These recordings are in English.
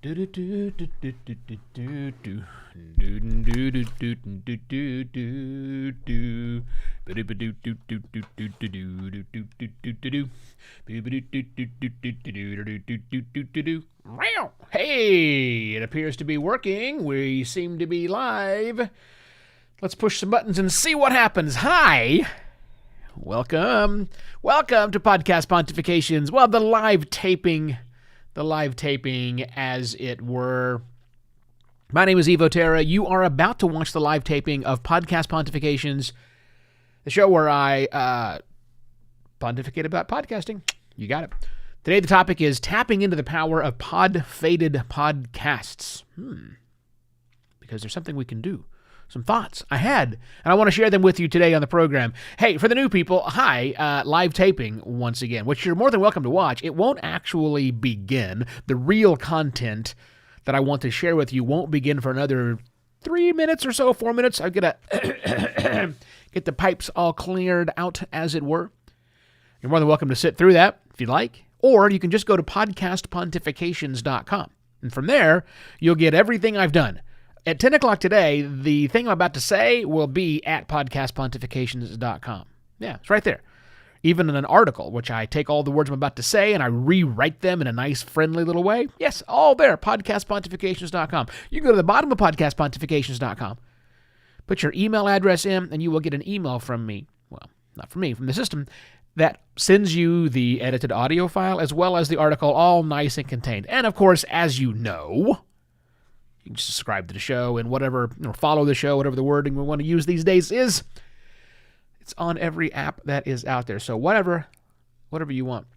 Hey, it appears to be working. We seem to be live. Let's push some buttons and see what happens. Hi. Welcome to Podcast Pontifications. Well, the live taping, as it were. My name is Evo Terra. You are about to watch the live taping of Podcast Pontifications, the show where I pontificate about podcasting. You got it. Today the topic is tapping into the power of Podfaded podcasts. Because there's something we can do. Some thoughts I had, and I want to share them with you today on the program. Hey, for the new people, hi, live taping once again, which you're more than welcome to watch. It won't actually begin. The real content that I want to share with you won't begin for another 3 minutes or so, 4 minutes. I've got to get the pipes all cleared out, as it were. You're more than welcome to sit through that if you'd like, or you can just go to podcastpontifications.com, and from there, you'll get everything I've done. At 10 o'clock today, the thing I'm about to say will be at podcastpontifications.com. Yeah, it's right there. Even in an article, which I take all the words I'm about to say and I rewrite them in a nice, friendly little way. Yes, all there, podcastpontifications.com. You can go to the bottom of podcastpontifications.com, put your email address in, and you will get an email from me. Well, not from me, from the system, that sends you the edited audio file as well as the article, all nice and contained. And of course, as you know, you can subscribe to the show and whatever, or follow the show, whatever the wording we want to use these days is. It's on every app that is out there. So whatever you want.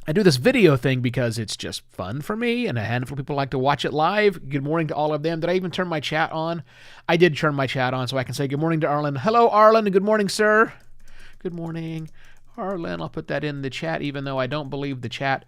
I do this video thing because it's just fun for me, and a handful of people like to watch it live. Good morning to all of them. Did I even turn my chat on? I did turn my chat on, so I can say good morning to Arlen. Hello, Arlen, and good morning, sir. Good morning, Arlen. I'll put that in the chat, even though I don't believe the chat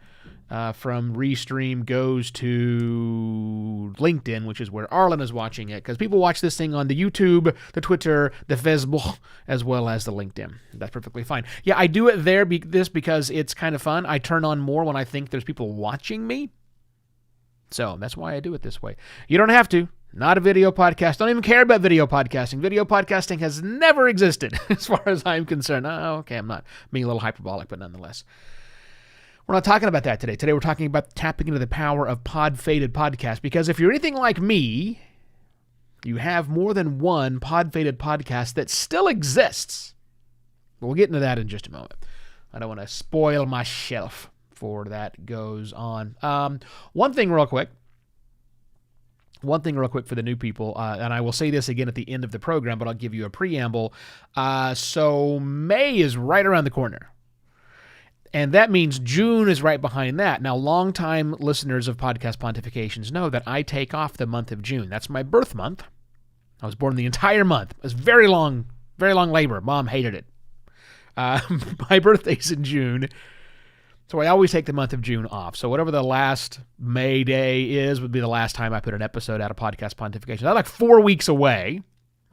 from Restream goes to LinkedIn, which is where Arlen is watching it, because people watch this thing on the YouTube, the Twitter, the Facebook, as well as the LinkedIn. That's perfectly fine. Yeah, I do it there because it's kind of fun. I turn on more when I think there's people watching me. So that's why I do it this way. You don't have to. Not a video podcast. Don't even care about video podcasting. Video podcasting has never existed as far as I'm concerned. Oh, okay, I'm not being a little hyperbolic, but nonetheless. We're not talking about that today. Today we're talking about tapping into the power of Podfaded podcast, because if you're anything like me, you have more than one Podfaded podcast that still exists. But we'll get into that in just a moment. I don't want to spoil my shelf before that goes on. One thing real quick for the new people, and I will say this again at the end of the program, but I'll give you a preamble. So May is right around the corner. And that means June is right behind that. Now, longtime listeners of Podcast Pontifications know that I take off the month of June. That's my birth month. I was born the entire month. It was very long labor. Mom hated it. My birthday's in June, so I always take the month of June off. So whatever the last May day is would be the last time I put an episode out of Podcast Pontifications. I'm like 4 weeks away.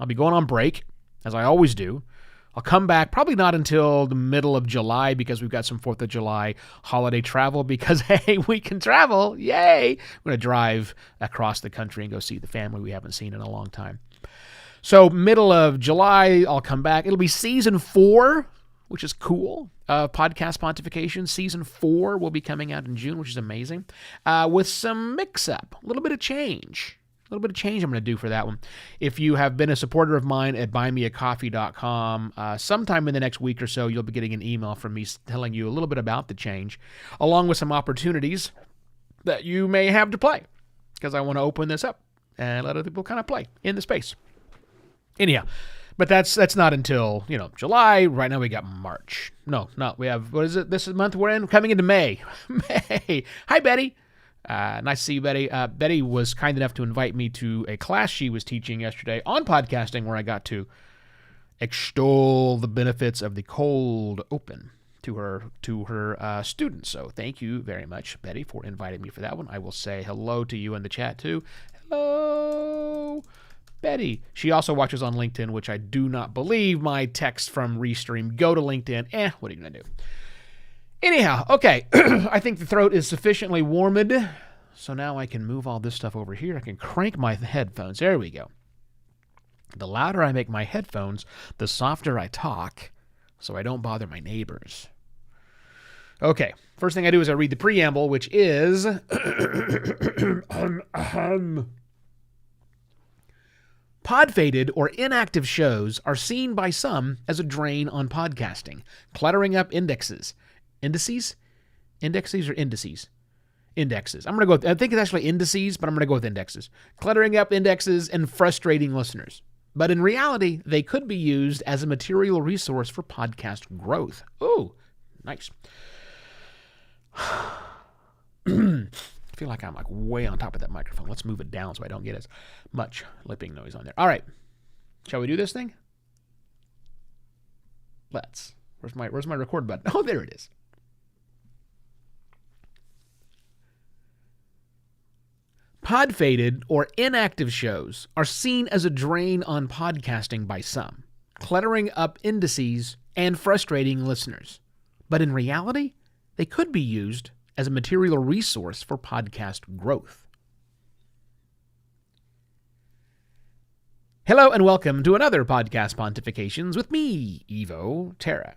I'll be going on break, as I always do. I'll come back probably not until the middle of July, because we've got some 4th of July holiday travel, because, hey, we can travel. Yay. I'm going to drive across the country and go see the family we haven't seen in a long time. So middle of July, I'll come back. It'll be season 4, which is cool, of Podcast Pontification. Season 4 will be coming out in June, which is amazing, with some mix-up, a little bit of change. A little bit of change I'm going to do for that one. If you have been a supporter of mine at buymeacoffee.com, sometime in the next week or so, you'll be getting an email from me telling you a little bit about the change, along with some opportunities that you may have to play, because I want to open this up and let other people kind of play in the space. Anyhow, but that's not until, July. Right now we got March. No, we have, what is it? This month we're in, coming into May. May. Hi, Betty. Nice to see you, Betty. Betty was kind enough to invite me to a class she was teaching yesterday on podcasting, where I got to extol the benefits of the cold open to her students. So thank you very much, Betty, for inviting me for that one. I will say hello to you in the chat too. Hello, Betty. She also watches on LinkedIn, which I do not believe my text from Restream. Go to LinkedIn. What are you gonna do? Anyhow, okay, I think the throat is sufficiently warmed. So now I can move all this stuff over here. I can crank my headphones. There we go. The louder I make my headphones, the softer I talk, so I don't bother my neighbors. Okay, first thing I do is I read the preamble, which is... Podfaded or inactive shows are seen by some as a drain on podcasting, cluttering up indexes. Indices? Indexes or indices? Indexes. I'm going to go with, I think it's actually indices, but I'm going to go with indexes. Cluttering up indexes and frustrating listeners. But in reality, they could be used as a material resource for podcast growth. Oh, nice. I feel like I'm way on top of that microphone. Let's move it down so I don't get as much lipping noise on there. All right. Shall we do this thing? Let's. Where's my record button? Oh, there it is. Podfaded or inactive shows are seen as a drain on podcasting by some, cluttering up indices and frustrating listeners. But in reality, they could be used as a material resource for podcast growth. Hello and welcome to another Podcast Pontifications with me, Evo Terra.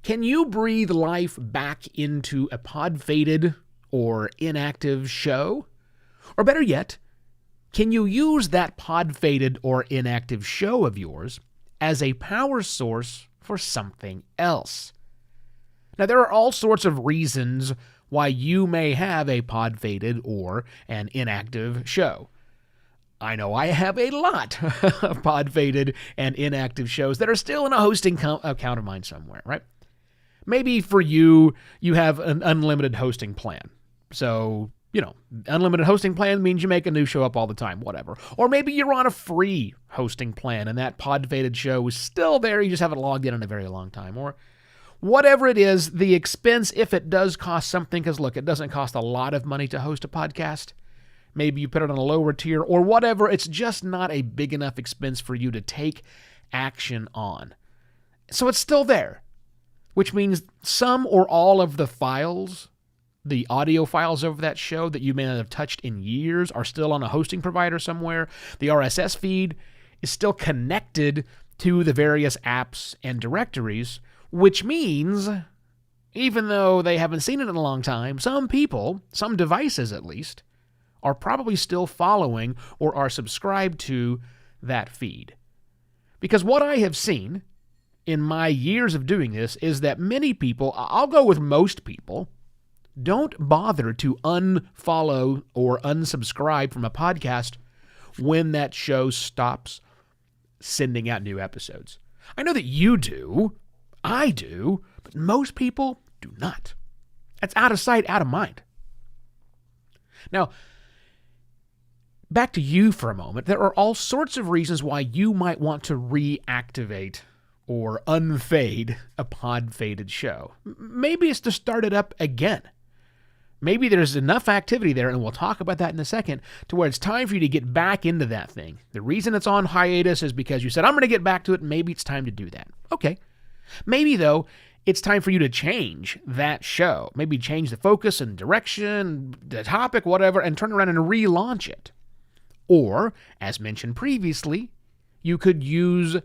Can you breathe life back into a podfaded or inactive show? Or better yet, can you use that podfaded or inactive show of yours as a power source for something else? Now, there are all sorts of reasons why you may have a podfaded or an inactive show. I know I have a lot of podfaded and inactive shows that are still in a hosting account of mine somewhere, right? Maybe for you, you have an unlimited hosting plan. So, unlimited hosting plan means you make a new show up all the time, whatever. Or maybe you're on a free hosting plan and that podfaded show is still there, you just haven't logged in a very long time. Or whatever it is, the expense, if it does cost something, because look, it doesn't cost a lot of money to host a podcast. Maybe you put it on a lower tier or whatever. It's just not a big enough expense for you to take action on. So it's still there, which means some or all of the files, the audio files of that show that you may not have touched in years, are still on a hosting provider somewhere. The RSS feed is still connected to the various apps and directories, which means, even though they haven't seen it in a long time, some people, some devices at least, are probably still following or are subscribed to that feed. Because what I have seen in my years of doing this is that many people, I'll go with most people, don't bother to unfollow or unsubscribe from a podcast when that show stops sending out new episodes. I know that you do. I do. But most people do not. That's out of sight, out of mind. Now, back to you for a moment. There are all sorts of reasons why you might want to reactivate or unfade a podfaded show. Maybe it's to start it up again. Maybe there's enough activity there, and we'll talk about that in a second, to where it's time for you to get back into that thing. The reason it's on hiatus is because you said, I'm going to get back to it, and maybe it's time to do that. Okay. Maybe, though, it's time for you to change that show. Maybe change the focus and direction, the topic, whatever, and turn around and relaunch it. Or, as mentioned previously, you could use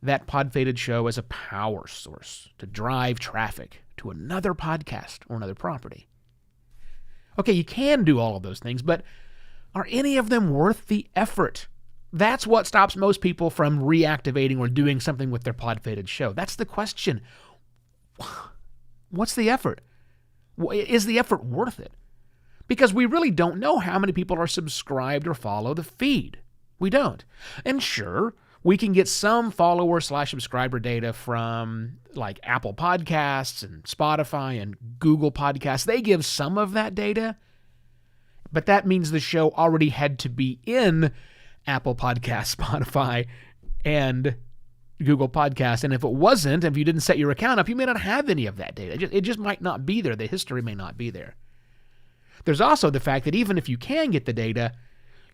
that podfaded show as a power source to drive traffic to another podcast or another property. Okay, you can do all of those things, but are any of them worth the effort? That's what stops most people from reactivating or doing something with their podfaded show. That's the question. What's the effort? Is the effort worth it? Because we really don't know how many people are subscribed or follow the feed. We don't. And sure, we can get some follower/subscriber data from like Apple Podcasts and Spotify and Google Podcasts. They give some of that data, but that means the show already had to be in Apple Podcasts, Spotify, and Google Podcasts. And if it wasn't, if you didn't set your account up, you may not have any of that data. It just might not be there. The history may not be there. There's also the fact that even if you can get the data,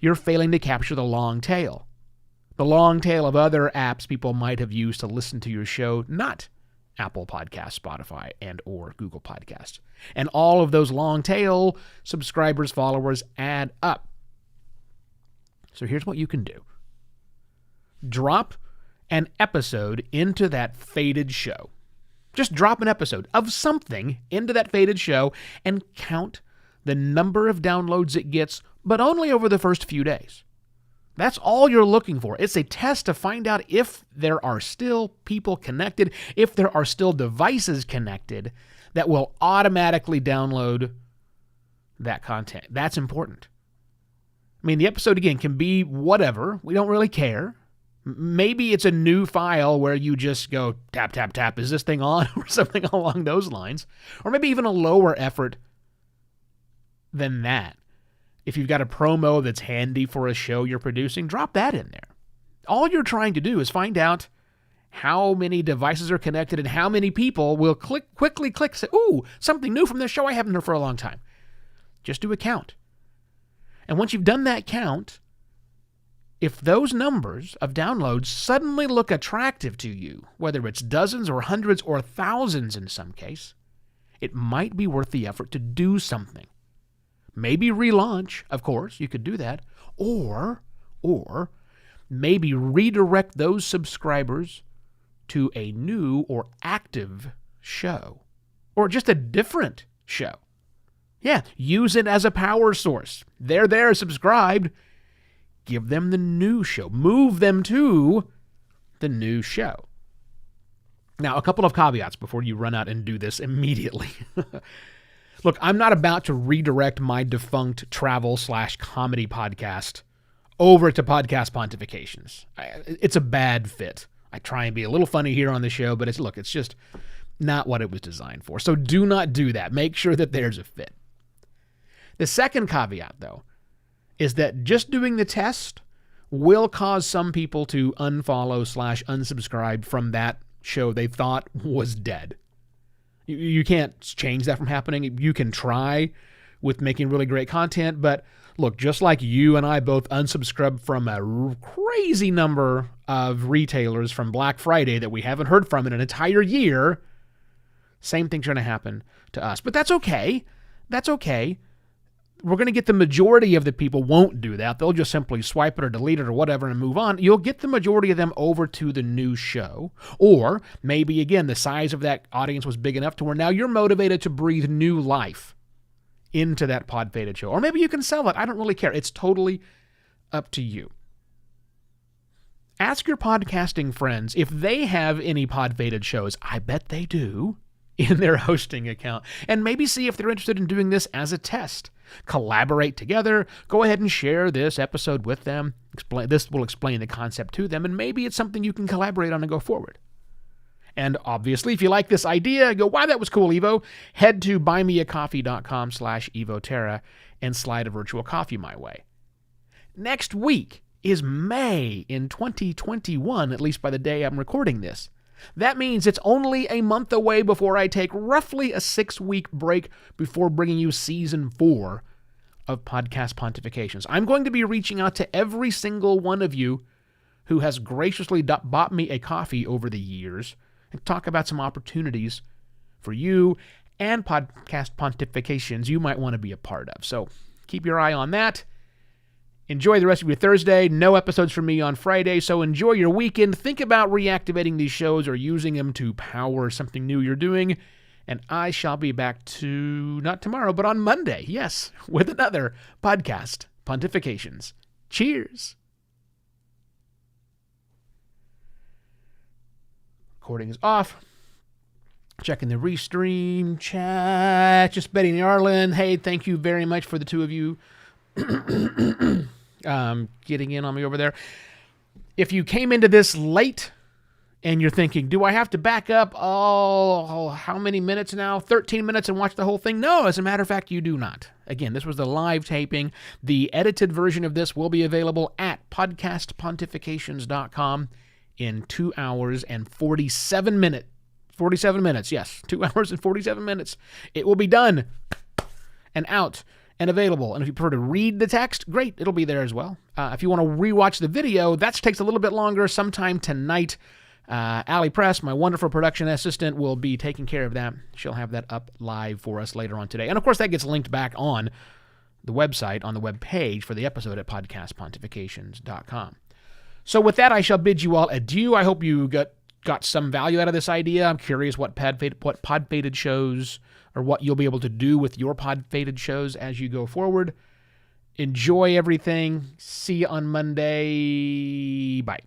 you're failing to capture the long tail. The long tail of other apps people might have used to listen to your show, not Apple Podcasts, Spotify, and or Google Podcasts. And all of those long tail subscribers, followers add up. So here's what you can do. Drop an episode into that Faded show. Just drop an episode of something into that Faded show and count the number of downloads it gets, but only over the first few days. That's all you're looking for. It's a test to find out if there are still people connected, if there are still devices connected that will automatically download that content. That's important. I mean, the episode, again, can be whatever. We don't really care. Maybe it's a new file where you just go tap, tap, tap. Is this thing on? Or something along those lines. Or maybe even a lower effort than that. If you've got a promo that's handy for a show you're producing, drop that in there. All you're trying to do is find out how many devices are connected and how many people will quickly click, say, ooh, something new from this show I haven't heard for a long time. Just do a count. And once you've done that count, if those numbers of downloads suddenly look attractive to you, whether it's dozens or hundreds or thousands in some case, it might be worth the effort to do something. Maybe relaunch, of course, you could do that, or maybe redirect those subscribers to a new or active show, or just a different show. Yeah, use it as a power source. They're there, subscribed. Give them the new show. Move them to the new show. Now, a couple of caveats before you run out and do this immediately. Look, I'm not about to redirect my defunct travel/comedy podcast over to Podcast Pontifications. It's a bad fit. I try and be a little funny here on the show, but it's just not what it was designed for. So do not do that. Make sure that there's a fit. The second caveat, though, is that just doing the test will cause some people to unfollow/unsubscribe from that show they thought was dead. You can't change that from happening. You can try with making really great content, but look, just like you and I both unsubscribed from a crazy number of retailers from Black Friday that we haven't heard from in an entire year, same thing's going to happen to us. But that's okay. That's okay. We're going to get the majority of the people won't do that. They'll just simply swipe it or delete it or whatever and move on. You'll get the majority of them over to the new show. Or maybe, again, the size of that audience was big enough to where now you're motivated to breathe new life into that Podfaded show. Or maybe you can sell it. I don't really care. It's totally up to you. Ask your podcasting friends if they have any Podfaded shows. I bet they do in their hosting account. And maybe see if they're interested in doing this as a test. Collaborate together. Go ahead and share this episode with them. This will explain the concept to them, and maybe it's something you can collaborate on and go forward. And obviously, if you like this idea, go, wow, that was cool, Evo. Head to buymeacoffee.com/EvoTerra and slide a virtual coffee my way. Next week is May in 2021, at least by the day I'm recording this. That means it's only a month away before I take roughly a 6-week break before bringing you Season 4 of Podcast Pontifications. I'm going to be reaching out to every single one of you who has graciously bought me a coffee over the years and talk about some opportunities for you and Podcast Pontifications you might want to be a part of. So keep your eye on that. Enjoy the rest of your Thursday. No episodes from me on Friday, so enjoy your weekend. Think about reactivating these shows or using them to power something new you're doing. And I shall be back not tomorrow, but on Monday, yes, with another Podcast Pontifications. Cheers. Recording is off. Checking the restream chat. Just Betty and Arlen. Hey, thank you very much for the two of you getting in on me over there. If you came into this late and you're thinking, do I have to back up how many minutes now? 13 minutes and watch the whole thing? No, as a matter of fact, you do not. Again, this was the live taping. The edited version of this will be available at podcastpontifications.com in 2 hours and 47 minutes. 47 minutes, yes. 2 hours and 47 minutes. It will be done and out and available. And if you prefer to read the text, great, it'll be there as well. If you want to rewatch the video, that takes a little bit longer, sometime tonight. Allie Press, my wonderful production assistant, will be taking care of that. She'll have that up live for us later on today. And, of course, that gets linked back on the website, on the web page for the episode at podcastpontifications.com. So with that, I shall bid you all adieu. I hope you got some value out of this idea. I'm curious what Podfaded shows, or what you'll be able to do with your Podfaded shows as you go forward. Enjoy everything. See you on Monday. Bye.